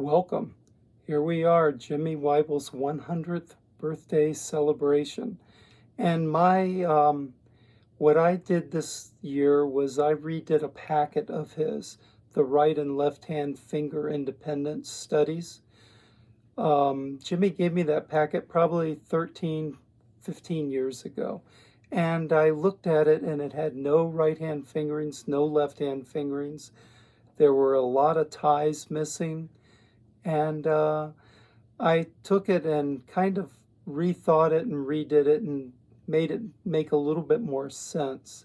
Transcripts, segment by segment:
Welcome. Here we are, Jimmy Wyble's 100th birthday celebration. And what I did this year was I redid a packet of his, the right and left hand finger independence studies. Jimmy gave me that packet probably 13, 15 years ago. And I looked at it and it had no right hand fingerings, no left hand fingerings. There were a lot of ties missing. And I took it and kind of rethought it and redid it and made it make a little bit more sense.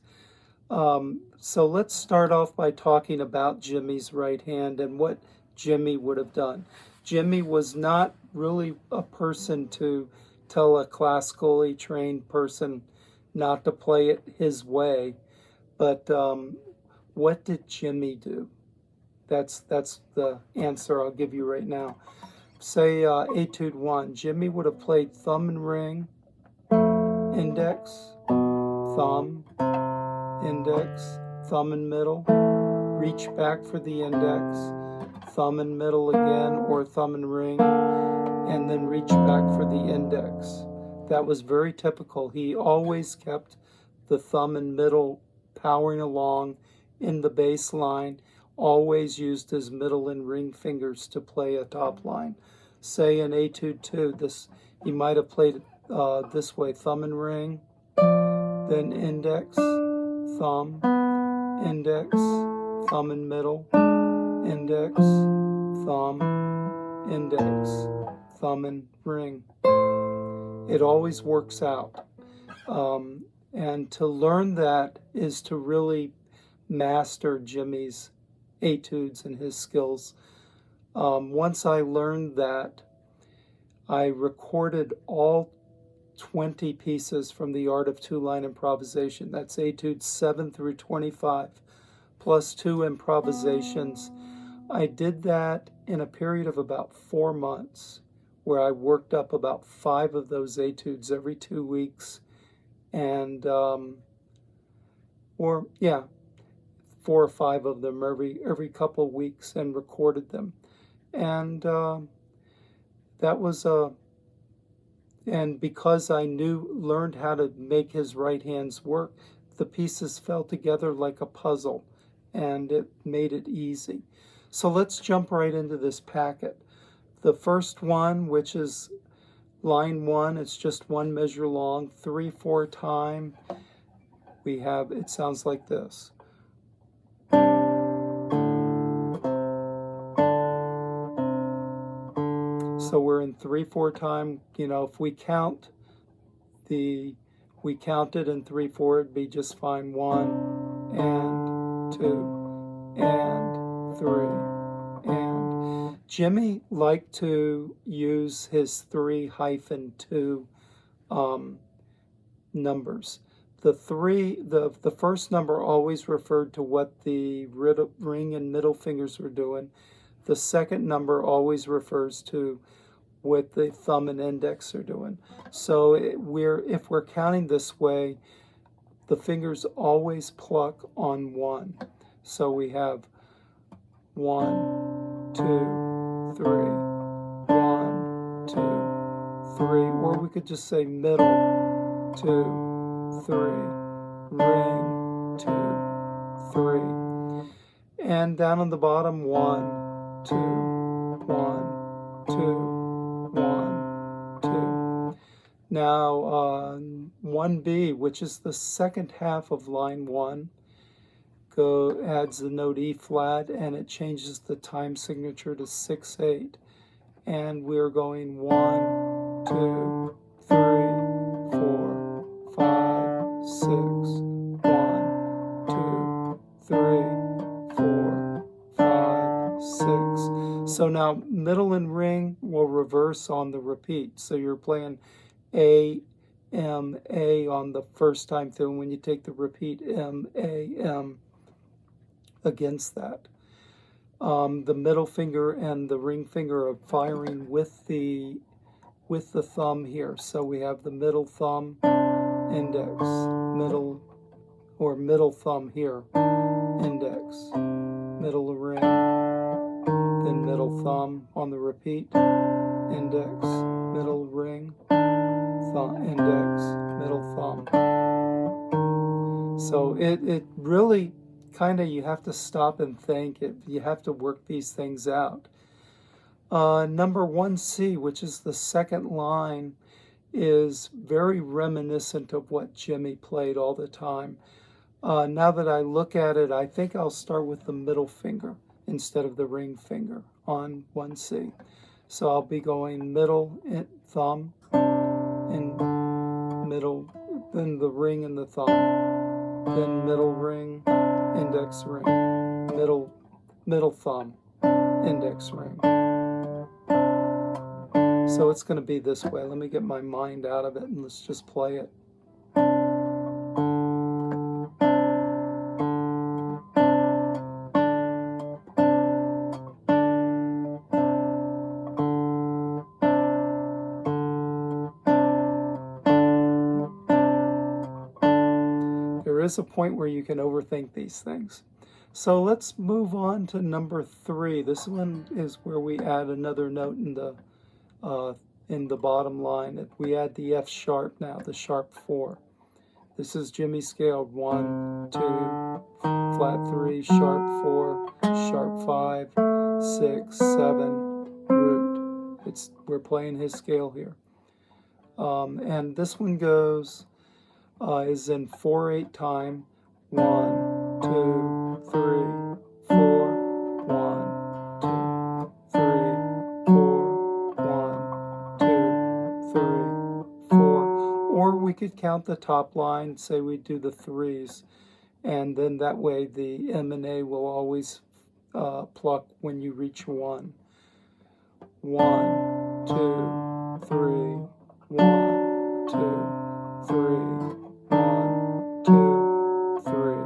So let's start off by talking about Jimmy's right hand and what Jimmy would have done. Jimmy was not really a person to tell a classically trained person not to play it his way, but what did Jimmy do? That's the answer I'll give you right now. Say Etude 1. Jimmy would have played thumb and ring, index, thumb, index, thumb and middle, reach back for the index, thumb and middle again, or thumb and ring, and then reach back for the index. That was very typical. He always kept the thumb and middle powering along in the bass line, always used his middle and ring fingers to play a top line. Say in Etude 2, he might have played it this way, thumb and ring, then index, thumb, index, thumb and middle, index, thumb, index, thumb and ring. It always works out. And to learn that is to really master Jimmy's etudes and his skills. Once I learned that, I recorded all 20 pieces from the Art of Two-Line Improvisation. That's etudes 7 through 25, plus 2 improvisations. I did that in a period of about 4 months, where I worked up about 5 of those etudes every 2 weeks, and 4 or 5 of them every couple weeks, and recorded them. And that was and because I learned how to make his right hands work, the pieces fell together like a puzzle, and it made it easy. So let's jump right into this packet. The first one, which is line 1, it's just 1 measure long, 3/4 time. It sounds like this. So we're in 3/4 time. If we counted in 3/4, it'd be just fine. 1 and 2 and 3 and. Jimmy liked to use his 3-2 numbers. The first number always referred to what the ring and middle fingers were doing. The second number always refers to what the thumb and index are doing. So if we're counting this way, the fingers always pluck on 1. So we have 1, 2, 3, 1, 2, 3, or we could just say middle, 2, 3, ring, 2, 3. And down on the bottom, 1, 2, 1, 2, 1, 2. Now, 1B, which is the second half of line 1, adds the note E flat, and it changes the time signature to 6/8. And we're going 1, 2, 3, 4, 5, 6, 1, 2, 3, 4, 5, 6. So now middle and ring will reverse on the repeat. So you're playing A, M, A on the first time through, and when you take the repeat, M, A, M against that. The middle finger and the ring finger are firing with the thumb here. So we have the middle thumb, index, middle thumb here, index, middle ring, then middle thumb on the repeat, index, middle ring, thumb, index, middle thumb. So it really kind of, you have to stop and think. You have to work these things out. Number 1C, which is the second line, is very reminiscent of what Jimmy played all the time. Now that I look at it, I think I'll start with the middle finger instead of the ring finger on 1C. So I'll be going middle, thumb, and middle, then the ring and the thumb, then middle ring, index ring, middle thumb, index ring. So it's going to be this way. Let me get my mind out of it and let's just play it. There is a point where you can overthink these things. So let's move on to number 3. This one is where we add another note in the bottom line. We add the F sharp now, the sharp 4. This is Jimmy scaled 1, 2, flat 3, sharp 4, sharp 5, 6, 7, root. We're playing his scale here. And this one goes, is in 4/8 time. 1, 2, 3, 4, 1, 2, 3, 4, 1, 2, 3, 4. Or we could count the top line, say we do the 3s, and then that way the M and A will always pluck when you reach 1. 1, 2, 3, 1, 2, 3, 1, 2, 3,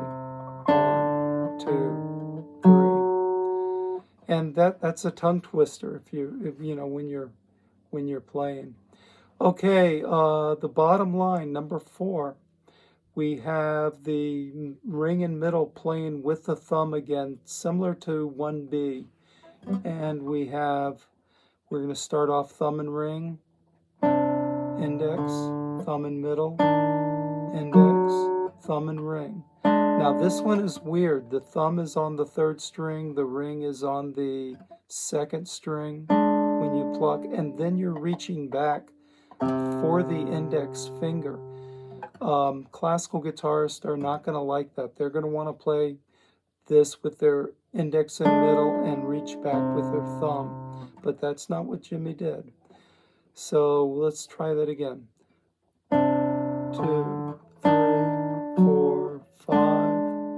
1, 2, 3. And that's a tongue twister if you know when you're playing. Okay, the bottom line, number 4, we have the ring and middle playing with the thumb again, similar to 1B. And we're going to start off thumb and ring, index, thumb and middle, index, thumb and ring. Now this one is weird. The thumb is on the 3rd string, the ring is on the 2nd string when you pluck, and then you're reaching back for the index finger. Classical guitarists are not going to like that. They're going to want to play this with their index and middle and reach back with their thumb. But that's not what Jimmy did. So let's try that again. 2, 3, 4, 5,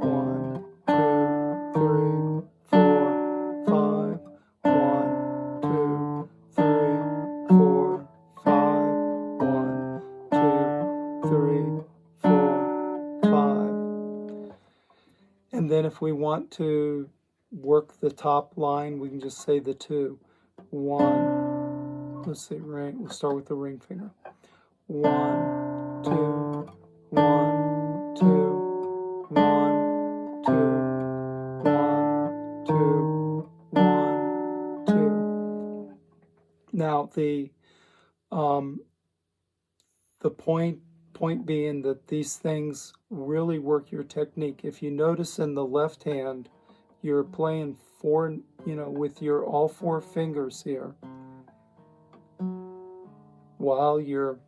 1, 2, 3, 4, 5, 1, 2, 3, 4, 5, 1, 2, 3, 4, 5. And then if we want to work the top line, we can just say the 2. 1, let's say ring, we'll start with the ring finger. 1, 2, 1, 2, 1, 2, 1, 2, 1, 2. Now the point being that these things really work your technique. If you notice in the left hand, you're playing 4, with your all 4 fingers here, while you're,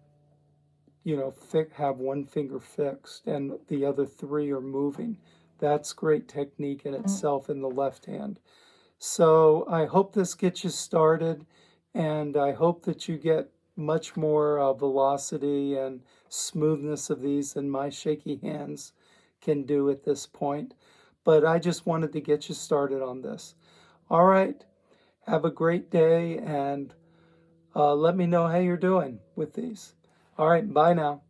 have one finger fixed and the other 3 are moving. That's great technique in itself in the left hand. So I hope this gets you started, and I hope that you get much more velocity and smoothness of these than my shaky hands can do at this point. But I just wanted to get you started on this. All right, have a great day, and let me know how you're doing with these. All right, bye now.